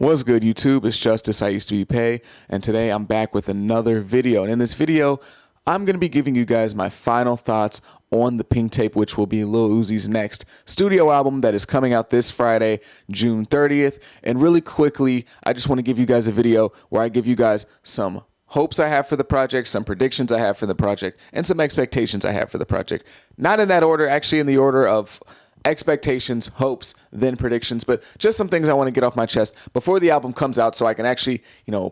What's good, YouTube? It's Justice, iusedtobepay, and today I'm back with another video. And in this video, I'm going to be giving you guys my final thoughts on the Pink Tape, which will be Lil Uzi's next studio album that is coming out this Friday, June 30th. And really quickly, I just want to give you guys a video where I give you guys some hopes I have for the project, some predictions I have for the project, and some expectations I have for the project. Not in that order, actually in the order of expectations, hopes, then predictions, but just some things I want to get off my chest before the album comes out so I can actually,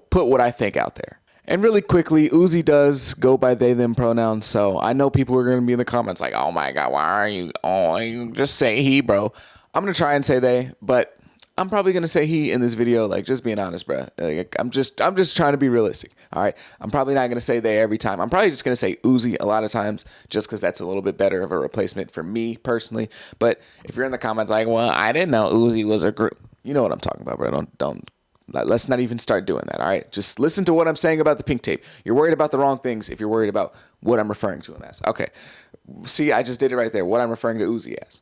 put what I think out there. And really quickly, Uzi does go by they, them pronouns, so I know people are going to be in the comments like, oh my God, why are you just say he, bro. I'm going to try and say they, but I'm probably going to say he in this video, like, just being honest, bro. Like, I'm just trying to be realistic, all right? I'm probably not going to say they every time. I'm probably just going to say Uzi a lot of times just because that's a little bit better of a replacement for me personally. But if you're in the comments like, well, I didn't know Uzi was a group. You know what I'm talking about, bro. Let's not even start doing that, all right? Just listen to what I'm saying about the Pink Tape. You're worried about the wrong things if you're worried about what I'm referring to him as. Okay, see, I just did it right there, what I'm referring to Uzi as.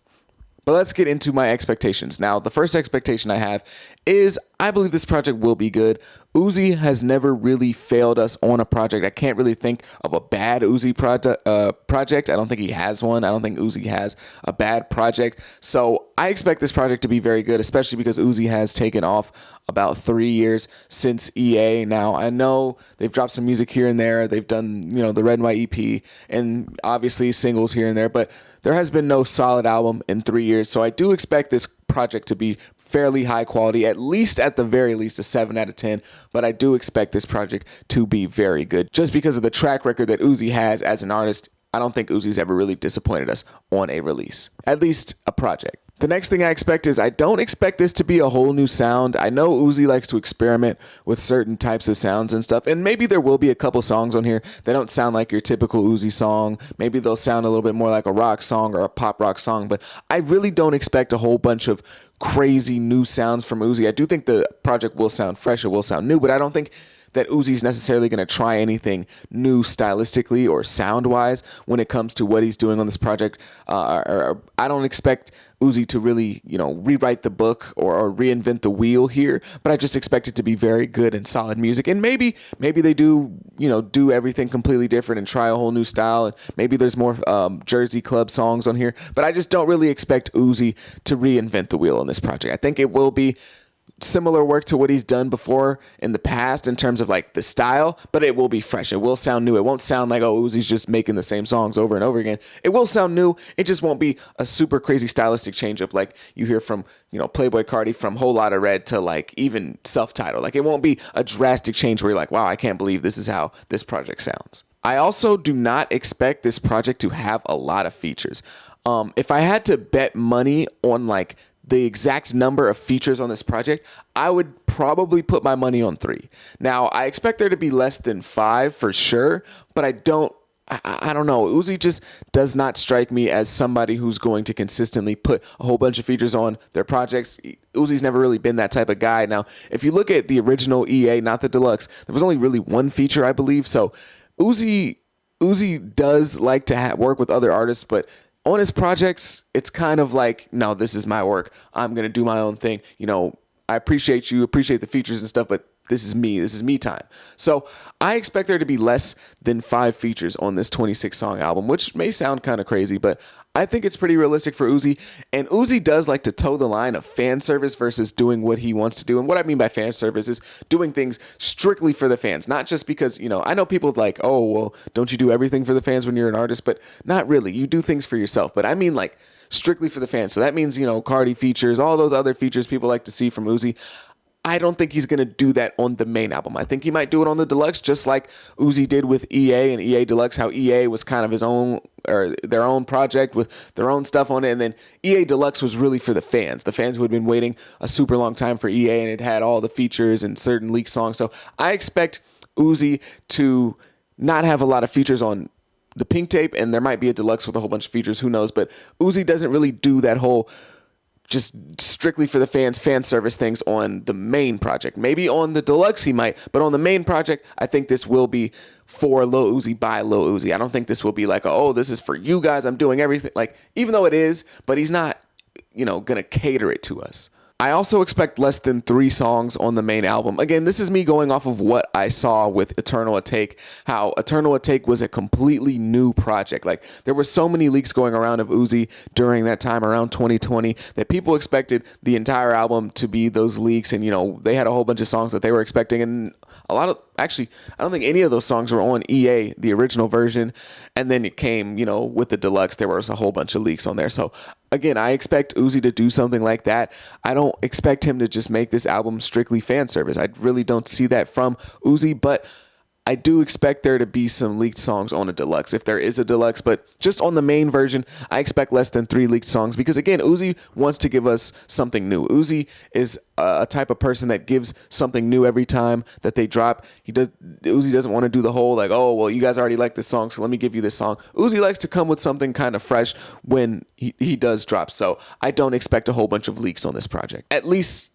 But let's get into my expectations. Now, the first expectation I have is I believe this project will be good. Uzi has never really failed us on a project. I can't really think of a bad Uzi project. I don't think he has one. I don't think Uzi has a bad project. So I expect this project to be very good, especially because Uzi has taken off about 3 years since EA. Now, I know they've dropped some music here and there. They've done, the Red and White EP and obviously singles here and there, but there has been no solid album in 3 years. So I do expect this project to be fairly high quality, at least at the very least a 7 out of 10. But I do expect this project to be very good just because of the track record that Uzi has as an artist. I don't think Uzi's ever really disappointed us on a release, at least a project. The next thing I expect is I don't expect this to be a whole new sound. I know Uzi likes to experiment with certain types of sounds and stuff, and maybe there will be a couple songs on here that don't sound like your typical Uzi song. Maybe they'll sound a little bit more like a rock song or a pop rock song, but I really don't expect a whole bunch of crazy new sounds from Uzi. I do think the project will sound fresh, it will sound new, but I don't think that Uzi's necessarily going to try anything new stylistically or sound-wise when it comes to what he's doing on this project. I don't expect Uzi to really, rewrite the book or reinvent the wheel here, but I just expect it to be very good and solid music. And maybe they do, do everything completely different and try a whole new style. And maybe there's more Jersey Club songs on here, but I just don't really expect Uzi to reinvent the wheel on this project. I think it will be similar work to what he's done before in the past in terms of like the style, but it will be fresh. It will sound new. It won't sound like, oh, Uzi's just making the same songs over and over again. It will sound new. It just won't be a super crazy stylistic change up like you hear from, Playboi Carti from Whole Lotta Red to like even self-titled. Like it won't be a drastic change where you're like, wow, I can't believe this is how this project sounds. I also do not expect this project to have a lot of features. If I had to bet money on like the exact number of features on this project, I would probably put my money on 3. Now, I expect there to be less than 5 for sure, but I don't know. Uzi just does not strike me as somebody who's going to consistently put a whole bunch of features on their projects. Uzi's never really been that type of guy. Now, if you look at the original EA, not the deluxe, there was only really 1 feature, I believe. So Uzi does like to work with other artists, but on his projects, it's kind of like, no, this is my work. I'm going to do my own thing. I appreciate you, appreciate the features and stuff, but this is me time. So I expect there to be less than 5 features on this 26-song album, which may sound kind of crazy, but I think it's pretty realistic for Uzi. And Uzi does like to toe the line of fan service versus doing what he wants to do. And what I mean by fan service is doing things strictly for the fans, not just because, I know people like, oh, well, don't you do everything for the fans when you're an artist? But not really. You do things for yourself. But I mean like strictly for the fans. So that means, Cardi features, all those other features people like to see from Uzi. I don't think he's going to do that on the main album. I think he might do it on the deluxe, just like Uzi did with EA and EA Deluxe, how EA was kind of his own or their own project with their own stuff on it. And then EA Deluxe was really for the fans who had been waiting a super long time for EA, and it had all the features and certain leaked songs. So I expect Uzi to not have a lot of features on the Pink Tape, and there might be a deluxe with a whole bunch of features, who knows? But Uzi doesn't really do that whole just strictly for the fans, fan service things on the main project. Maybe on the deluxe he might, but on the main project, I think this will be for Lil Uzi by Lil Uzi. I don't think this will be like, oh, this is for you guys, I'm doing everything. Like, even though it is, but he's not, gonna cater it to us. I also expect less than 3 songs on the main album. Again, this is me going off of what I saw with Eternal Take, how Eternal Take was a completely new project. Like, there were so many leaks going around of Uzi during that time, around 2020, that people expected the entire album to be those leaks. And, you know, they had a whole bunch of songs that they were expecting. And a lot of, actually, I don't think any of those songs were on EA, the original version. And then it came, you know, with the deluxe, there was a whole bunch of leaks on there. So again, I expect Uzi to do something like that. I don't expect him to just make this album strictly fan service. I really don't see that from Uzi, but I do expect there to be some leaked songs on a deluxe, if there is a deluxe. But just on the main version, I expect less than 3 leaked songs because, again, Uzi wants to give us something new. Uzi is a type of person that gives something new every time that they drop. Uzi doesn't want to do the whole like, oh, well, you guys already like this song, so let me give you this song. Uzi likes to come with something kind of fresh when he does drop. So I don't expect a whole bunch of leaks on this project. At least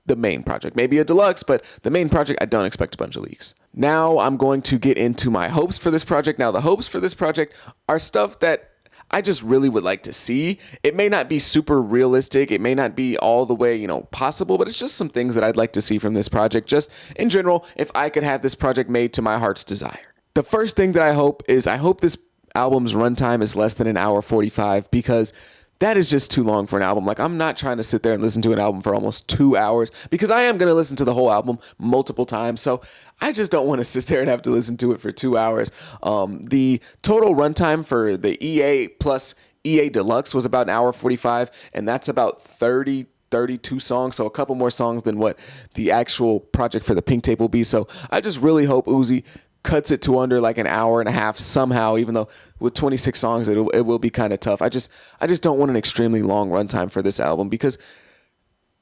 the main project. Maybe a deluxe, but the main project, I don't expect a bunch of leaks. Now I'm going to get into my hopes for this project. Now, the hopes for this project are stuff that I just really would like to see. It may not be super realistic. It may not be all the way, you know, possible, but it's just some things that I'd like to see from this project. Just in general, if I could have this project made to my heart's desire. The first thing that I hope is this album's runtime is less than 1:45 because that is just too long for an album. Like, I'm not trying to sit there and listen to an album for almost 2 hours because I am going to listen to the whole album multiple times. So I just don't want to sit there and have to listen to it for 2 hours. The total runtime for the EA plus EA Deluxe was about 1:45, and that's about 32 songs, so a couple more songs than what the actual project for the Pink Tape will be. So I just really hope Uzi cuts it to under like 1.5 hours somehow, even though with 26 songs it will be kind of tough. I just don't want an extremely long runtime for this album because,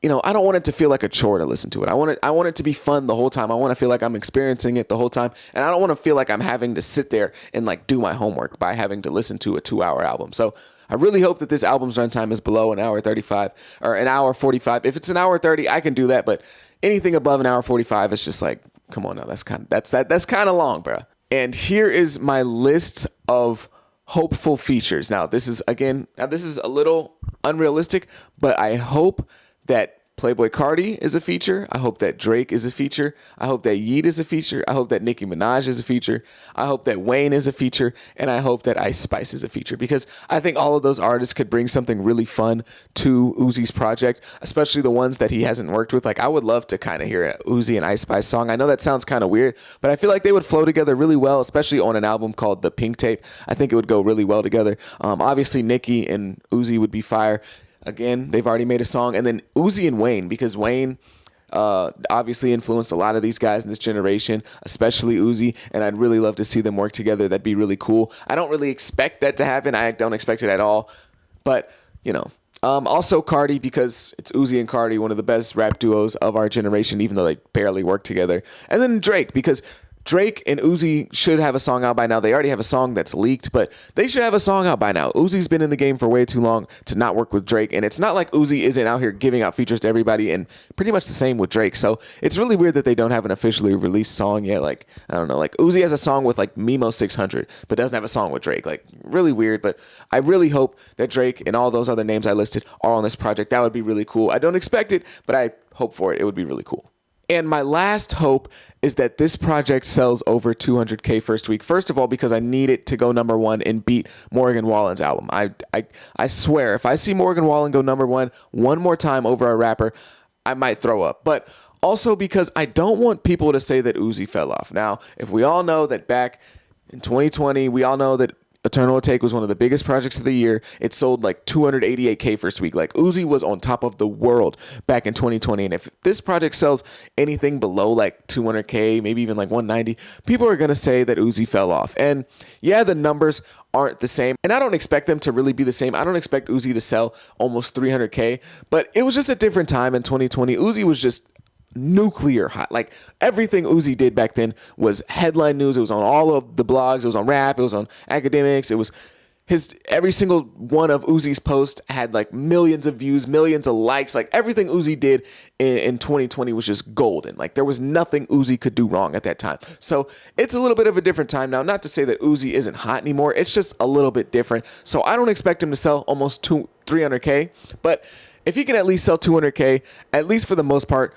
you know, I don't want it to feel like a chore to listen to it. I want it to be fun the whole time. I want to feel like I'm experiencing it the whole time, and I don't want to feel like I'm having to sit there and like do my homework by having to listen to a 2-hour album. So I really hope that this album's runtime is below 1:35 or 1:45. If it's 1:30, I can do that, but anything above 1:45 is just like, come on now, that's kind of long, bro. And here is my list of hopeful features. Now, this is a little unrealistic, but I hope that Playboi Carti is a feature. I hope that Drake is a feature. I hope that Yeet is a feature. I hope that Nicki Minaj is a feature. I hope that Wayne is a feature. And I hope that Ice Spice is a feature because I think all of those artists could bring something really fun to Uzi's project, especially the ones that he hasn't worked with. Like, I would love to kind of hear an Uzi and Ice Spice song. I know that sounds kind of weird, but I feel like they would flow together really well, especially on an album called The Pink Tape. I think it would go really well together. Obviously, Nicki and Uzi would be fire. Again, they've already made a song. And then Uzi and Wayne, because Wayne obviously influenced a lot of these guys in this generation, especially Uzi, and I'd really love to see them work together. That'd be really cool. I don't really expect that to happen. I don't expect it at all. But, you know, also Carti, because it's Uzi and Carti, one of the best rap duos of our generation, even though they barely work together. And then Drake, because Drake and Uzi should have a song out by now. They already have a song that's leaked, but they should have a song out by now. Uzi's been in the game for way too long to not work with Drake, and it's not like Uzi isn't out here giving out features to everybody, and pretty much the same with Drake. So it's really weird that they don't have an officially released song yet. Like, I don't know, like Uzi has a song with like Mimo 600, but doesn't have a song with Drake. Like, really weird, but I really hope that Drake and all those other names I listed are on this project. That would be really cool. I don't expect it, but I hope for it. It would be really cool. And my last hope is that this project sells over 200K first week. First of all, because I need it to go number one and beat Morgan Wallen's album. I swear, if I see Morgan Wallen go number one more time over a rapper, I might throw up. But also because I don't want people to say that Uzi fell off. Now, if we all know that back in 2020, we all know that Eternal Take was one of the biggest projects of the year. It sold like 288K first week. Like, Uzi was on top of the world back in 2020. And if this project sells anything below like 200K, maybe even like 190, people are going to say that Uzi fell off. And yeah, the numbers aren't the same. And I don't expect them to really be the same. I don't expect Uzi to sell almost 300K, but it was just a different time in 2020. Uzi was just nuclear hot. Like, everything Uzi did back then was headline news. It was on all of the blogs. It was on rap. It was on academics. It was every single one of Uzi's posts had like millions of views, millions of likes. Like, everything Uzi did in 2020 was just golden. Like, there was nothing Uzi could do wrong at that time. So it's a little bit of a different time now. Not to say that Uzi isn't hot anymore. It's just a little bit different. So I don't expect him to sell almost 300K, but if he can at least sell 200K, at least for the most part,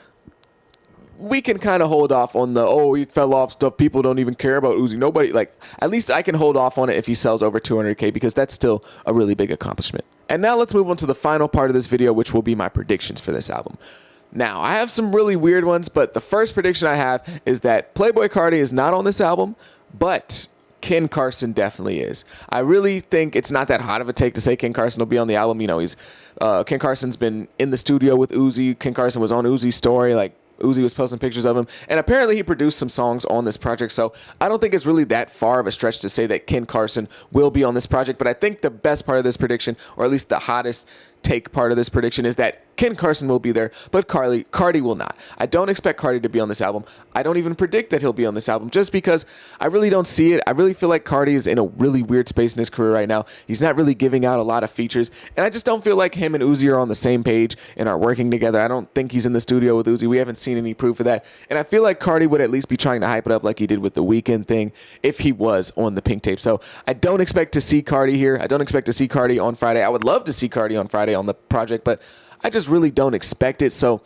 we can kind of hold off on the, oh, he fell off stuff. People don't even care about Uzi. Nobody, like, at least I can hold off on it if he sells over 200K, because that's still a really big accomplishment. And now let's move on to the final part of this video, which will be my predictions for this album. Now, I have some really weird ones, but the first prediction I have is that Playboi Carti is not on this album, but Ken Carson definitely is. I really think it's not that hot of a take to say Ken Carson will be on the album. You know, Ken Carson's been in the studio with Uzi. Ken Carson was on Uzi's story, like, Uzi was posting pictures of him, and apparently he produced some songs on this project, so I don't think it's really that far of a stretch to say that Ken Carson will be on this project. But I think the best part of this prediction, or at least the hottest take part of this prediction, is that Ken Carson will be there, but Carti will not. I don't expect Carti to be on this album. I don't even predict that he'll be on this album, just because I really don't see it. I really feel like Carti is in a really weird space in his career right now. He's not really giving out a lot of features, and I just don't feel like him and Uzi are on the same page and are working together. I don't think he's in the studio with Uzi. We haven't seen any proof of that, and I feel like Carti would at least be trying to hype it up like he did with the Weeknd thing if he was on the Pink Tape. So I don't expect to see Carti here. I don't expect to see Carti on Friday. I would love to see Carti on Friday on the project, but I just really don't expect it. So,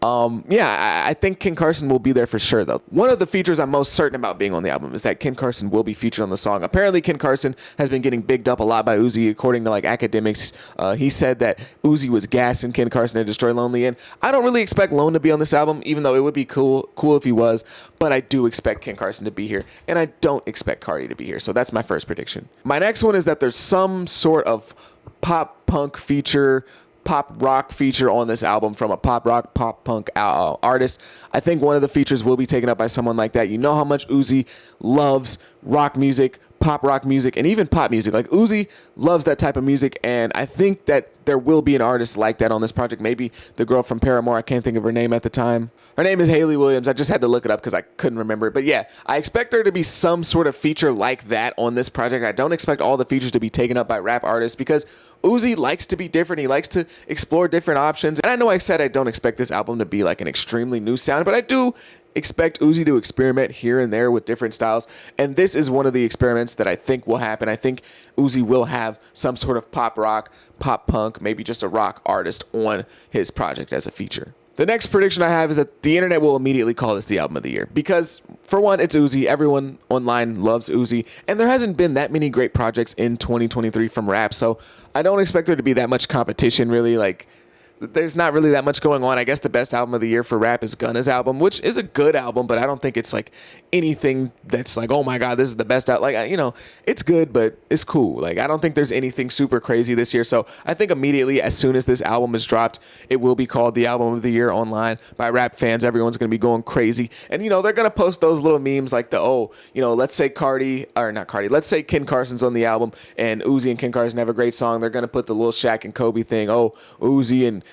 yeah, I think Ken Carson will be there for sure, though. One of the features I'm most certain about being on the album is that Ken Carson will be featured on the song. Apparently, Ken Carson has been getting bigged up a lot by Uzi, according to, like, academics. He said that Uzi was gassing Ken Carson to Destroy Lonely, and I don't really expect Lone to be on this album, even though it would be cool if he was, but I do expect Ken Carson to be here, and I don't expect Carti to be here. So that's my first prediction. My next one is that there's some sort of pop punk feature, pop rock feature on this album from a pop rock, pop punk artist. I think one of the features will be taken up by someone like that. You know how much Uzi loves rock music, pop rock music, and even pop music. Like, Uzi loves that type of music, and I think that there will be an artist like that on this project. Maybe the girl from Paramore, I can't think of her name at the time. Her name is Hayley Williams. I just had to look it up because I couldn't remember it. But yeah, I expect there to be some sort of feature like that on this project. I don't expect all the features to be taken up by rap artists, because Uzi likes to be different. He likes to explore different options. And I know I said I don't expect this album to be like an extremely new sound, but I do expect Uzi to experiment here and there with different styles. And this is one of the experiments that I think will happen. I think Uzi will have some sort of pop rock, pop punk, maybe just a rock artist on his project as a feature. The next prediction I have is that the internet will immediately call this the album of the year, because for one, it's Uzi. Everyone online loves Uzi, and there hasn't been that many great projects in 2023 from rap, so I don't expect there to be that much competition, really. Like, there's not really that much going on. I guess the best album of the year for rap is Gunna's album, which is a good album, but I don't think it's like anything that's like, oh my God, this is the best album. Like, you know, it's good, but it's cool. Like, I don't think there's anything super crazy this year. So I think immediately, as soon as this album is dropped, it will be called the album of the year online by rap fans. Everyone's going to be going crazy. And, you know, they're going to post those little memes like let's say let's say Ken Carson's on the album and Uzi and Ken Carson have a great song. They're going to put the little Shaq and Kobe thing. Oh, Uzi and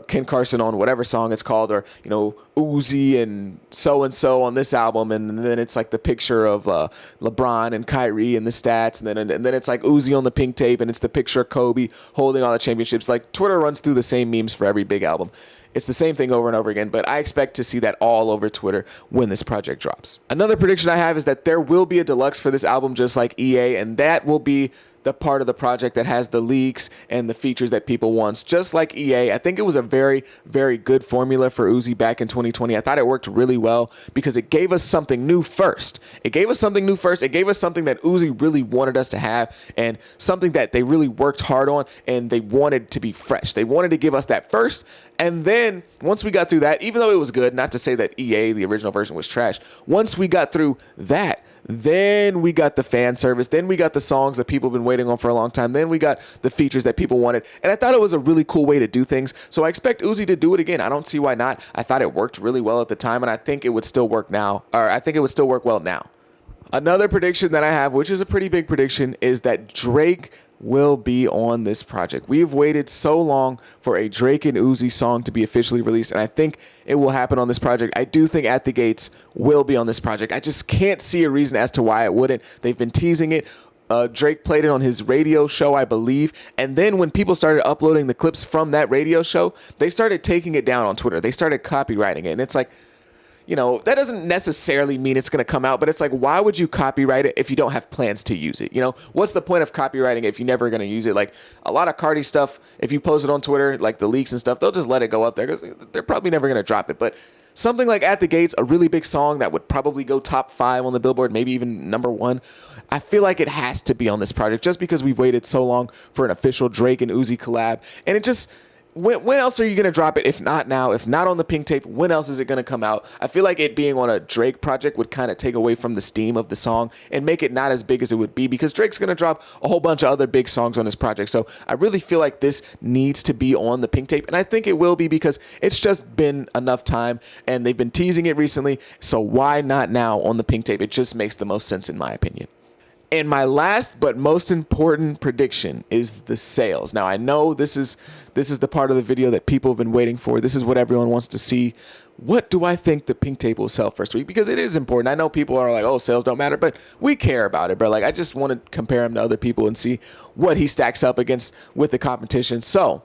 Ken Carson on whatever song it's called, or, you know, Uzi and so on this album, and then it's like the picture of LeBron and Kyrie and the stats, and then it's like Uzi on the Pink Tape, and it's the picture of Kobe holding all the championships. Like, Twitter runs through the same memes for every big album. It's the same thing over and over again, but I expect to see that all over Twitter when this project drops. Another prediction I have is that there will be a deluxe for this album, just like EA, and that will be the part of the project that has the leaks and the features that people want. Just like EA, I think it was a very, very good formula for Uzi back in 2020. I thought it worked really well because it gave us something new first. It gave us something that Uzi really wanted us to have, and something that they really worked hard on, and they wanted to be fresh. They wanted to give us that first, and then once we got through that, even though it was good, not to say that EA, the original version, was trash, once we got through that, then we got the fan service. Then we got the songs that people have been waiting on for a long time. Then we got the features that people wanted. And I thought it was a really cool way to do things. So I expect Uzi to do it again. I don't see why not. I thought it worked really well at the time, and I think it would still work now. Or I think it would still work well now. Another prediction that I have, which is a pretty big prediction, is that Drake will be on this project. We've waited so long for a Drake and Uzi song to be officially released, and I think it will happen on this project. I do think At the Gates will be on this project. I just can't see a reason as to why it wouldn't. They've been teasing it. Drake played it on his radio show, I believe. And then when people started uploading the clips from that radio show, they started taking it down on Twitter. They started copywriting it. And it's like, you know, that doesn't necessarily mean it's going to come out, but it's like, why would you copyright it if you don't have plans to use it? You know, what's the point of copywriting it if you're never going to use it? Like a lot of Cardi stuff, if you post it on Twitter, like the leaks and stuff, they'll just let it go up there because they're probably never going to drop it. But something like At the Gates, a really big song that would probably go top 5 on the Billboard, maybe even number 1. I feel like it has to be on this project just because we've waited so long for an official Drake and Uzi collab. And it just, when else are you going to drop it? If not now, if not on the Pink Tape, when else is it going to come out? I feel like it being on a Drake project would kind of take away from the steam of the song and make it not as big as it would be, because Drake's going to drop a whole bunch of other big songs on this project. So I really feel like this needs to be on the Pink Tape, and I think it will be because it's just been enough time and they've been teasing it recently. So why not now on the Pink Tape? It just makes the most sense in my opinion. And my last but most important prediction is the sales. Now, I know this is the part of the video that people have been waiting for. This is what everyone wants to see. What do I think the Pink Tape will sell first week? Because it is important. I know people are like, oh, sales don't matter, but we care about it, bro. Like, I just want to compare him to other people and see what he stacks up against with the competition. So,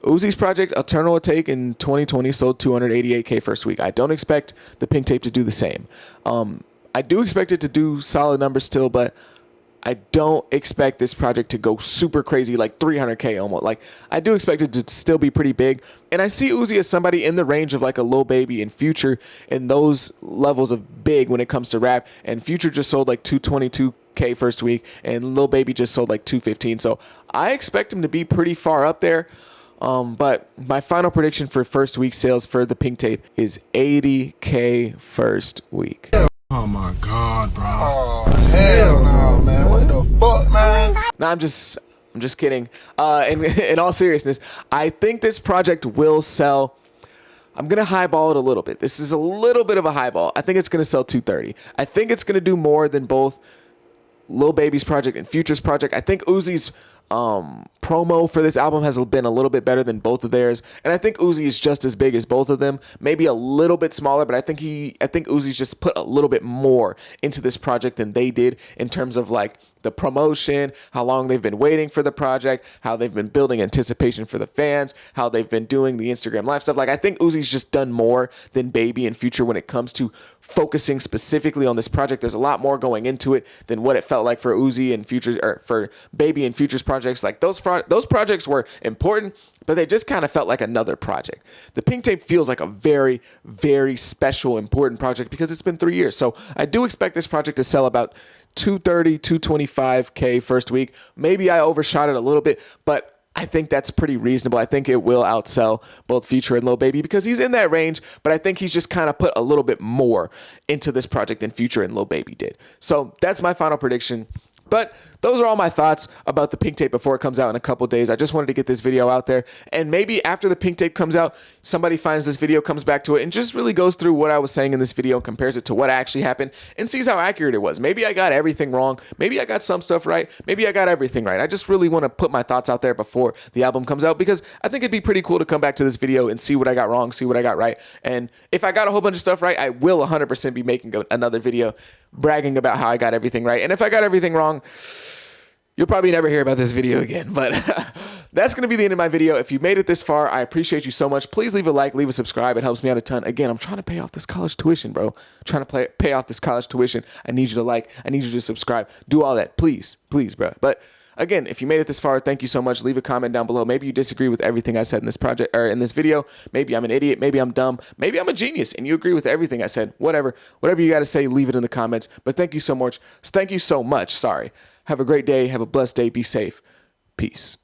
Uzi's project, Eternal Take in 2020 sold 288K first week. I don't expect the Pink Tape to do the same. I do expect it to do solid numbers still, but I don't expect this project to go super crazy, like 300K almost. Like, I do expect it to still be pretty big. And I see Uzi as somebody in the range of like a Lil Baby and Future in those levels of big when it comes to rap. And Future just sold like 222K first week, and Lil Baby just sold like 215. So I expect him to be pretty far up there. But my final prediction for first week sales for the Pink Tape is 80K first week. Oh my God, bro. Oh, hell no, man. What the fuck, man? No, I'm just kidding. In all seriousness, I think this project will sell. I'm going to highball it a little bit. This is a little bit of a highball. I think it's going to sell 230. I think it's going to do more than both Lil Baby's project and Future's project. I think Uzi's promo for this album has been a little bit better than both of theirs, and I think Uzi is just as big as both of them, maybe a little bit smaller, but I think Uzi's just put a little bit more into this project than they did in terms of like the promotion, how long they've been waiting for the project, how they've been building anticipation for the fans, how they've been doing the Instagram live stuff. Like, I think Uzi's just done more than Baby and Future when it comes to focusing specifically on this project. There's a lot more going into it than what it felt like for Uzi and Future, or for Baby and Future's projects. Like, those projects were important, but they just kind of felt like another project. The Pink Tape feels like a very, very special, important project because it's been 3 years. So I do expect this project to sell about 230, 225K first week. Maybe I overshot it a little bit, but I think that's pretty reasonable. I think it will outsell both Future and Lil Baby because he's in that range, but I think he's just kind of put a little bit more into this project than Future and Lil Baby did. So that's my final prediction. But those are all my thoughts about the Pink Tape before it comes out in a couple days. I just wanted to get this video out there. And maybe after the Pink Tape comes out, somebody finds this video, comes back to it, and just really goes through what I was saying in this video, compares it to what actually happened, and sees how accurate it was. Maybe I got everything wrong. Maybe I got some stuff right. Maybe I got everything right. I just really want to put my thoughts out there before the album comes out because I think it'd be pretty cool to come back to this video and see what I got wrong, see what I got right. And if I got a whole bunch of stuff right, I will 100% be making another video bragging about how I got everything right. And if I got everything wrong, you'll probably never hear about this video again, but that's going to be the end of my video. If you made it this far, I appreciate you so much. Please leave a like, leave a subscribe. It helps me out a ton. Again, I'm trying to pay off this college tuition, bro. I'm trying to pay off this college tuition. I need you to like. I need you to subscribe. Do all that. Please, please, bro. But again, if you made it this far, thank you so much. Leave a comment down below. Maybe you disagree with everything I said in this project or in this video. Maybe I'm an idiot. Maybe I'm dumb. Maybe I'm a genius and you agree with everything I said. Whatever you got to say, leave it in the comments. But thank you so much. Thank you so much. Sorry. Have a great day. Have a blessed day. Be safe. Peace.